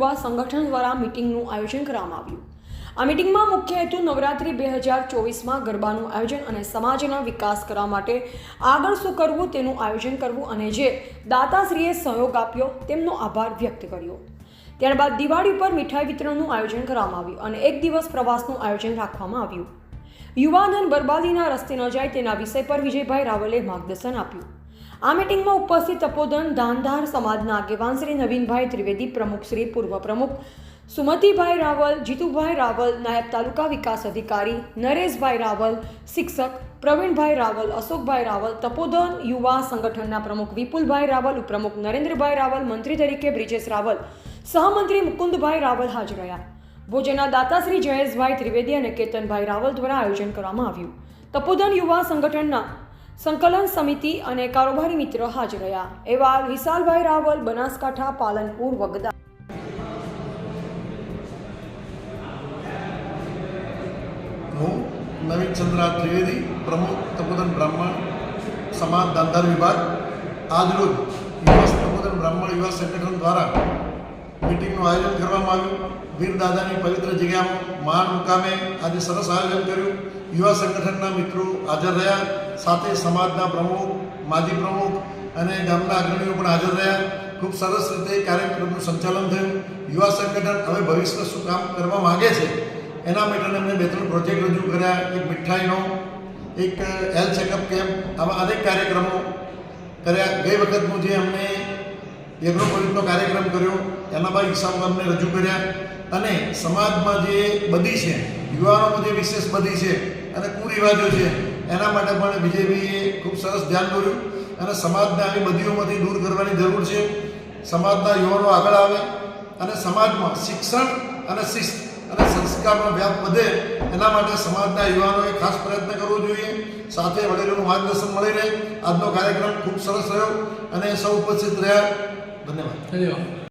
યુવા સંગઠન દ્વારા મીટિંગનું આયોજન કરવામાં આવ્યું। આ મીટિંગમાં મુખ્ય હેતુ નવરાત્રિ 2024માં ગરબાનું આયોજન અને સમાજના વિકાસ કરવા માટે આગળ શું કરવું તેનું આયોજન કરવું અને જે દાતાશ્રીએ સહયોગ આપ્યો તેમનો આભાર વ્યક્ત કર્યો। ત્યારબાદ દિવાળી ઉપર મીઠાઈ વિતરણનું આયોજન કરવામાં આવ્યું અને એક દિવસ પ્રવાસનું આયોજન રાખવામાં આવ્યું। યુવાધન બરબાદીના રસ્તે ન જાય તેના વિષય પર વિજયભાઈ રાવલે માર્ગદર્શન આપ્યું। આ મીટિંગમાં ઉપસ્થિત તપોધન ધાનધાર સમાજના આગેવાન શ્રી નવીનભાઈ ત્રિવેદી, પ્રમુખ શ્રી પૂર્વ પ્રમુખ સુમતિભાઈ રાવલ, જીતુભાઈ રાવલ, નાયબ તાલુકા વિકાસ અધિકારી નરેશભાઈ રાવલ, શિક્ષક પ્રવીણભાઈ રાવલ, અશોકભાઈ રાવલ, તપોધન યુવા સંગઠનના પ્રમુખ વિપુલભાઈ રાવલ, ઉપપ્રમુખ નરેન્દ્રભાઈ રાવલ, મંત્રી તરીકે બ્રિજેશ રાવલ, સહમંત્રી મુકુંદભાઈ રાવલ હાજર રહ્યા। ભોજનના દાતાશ્રી જયેશભાઈ ત્રિવેદી અને કેતનભાઈ રાવલ દ્વારા આયોજન કરવામાં આવ્યું। તપોધન યુવા સંગઠનના સંકલન સમિતિ અને કારોબારી મિત્ર હાજર રહ્યા। એવા વિશાલભાઈ રાવલ, બનાસકાંઠા, પાલનપુર, વગદા। હું નવીન ચંદ્રા ત્રિવેદી, પ્રમુખ તપોધન બ્રાહ્મણ સમાજ દાનદાર વિભાગ, આજરોજ યુવા તપોધન બ્રાહ્મણ યુવા સંગઠન દ્વારા મીટિંગનું આયોજન કરવામાં આવ્યું। વીર દાદાની પવિત્ર જગ્યામાં મહાન મુકામે આજે સરસ આયોજન કર્યું। યુવા સંગઠનના મિત્રો હાજર રહ્યા, સાથે સમાજના પ્રમુખ, માજી પ્રમુખ અને ગામના અગ્રણીઓ પણ હાજર રહ્યા। ખૂબ સરસ રીતે કાર્યક્રમનું સંચાલન થયું। યુવા સંગઠન હવે ભવિષ્યમાં શું કામ કરવા માગે છે એના માટે એમને 2-3 પ્રોજેક્ટ રજૂ કર્યા। એક મીઠાઈનો, એક હેલ્થ ચેકઅપ કેમ્પ, આવા અનેક કાર્યક્રમો કર્યા। ગઈ વખતનું જે અમને એગ્રોપોલિસનો કાર્યક્રમ કર્યો એના બાદ હિસાબ અમને રજૂ કર્યા અને સમાજમાં જે બધી છે, યુવાનોમાં જે વિશેષ બધી છે અને કુરિવાજો છે એના માટે પણ વિજયભાઈએ ખૂબ સરસ ધ્યાન દોર્યું અને સમાજને આવી બધીઓમાંથી દૂર કરવાની જરૂર છે। સમાજના યુવાનો આગળ આવે અને સમાજમાં શિક્ષણ અને શિસ્ત અને સંસ્કારનો વ્યાપ વધે એના માટે સમાજના યુવાનોએ ખાસ પ્રયત્ન કરવો જોઈએ। સાથે વડીલોનું માર્ગદર્શન મળી રહે। આજનો કાર્યક્રમ ખૂબ સરસ રહ્યો અને સૌ ઉપસ્થિત રહ્યા। ધન્યવાદ।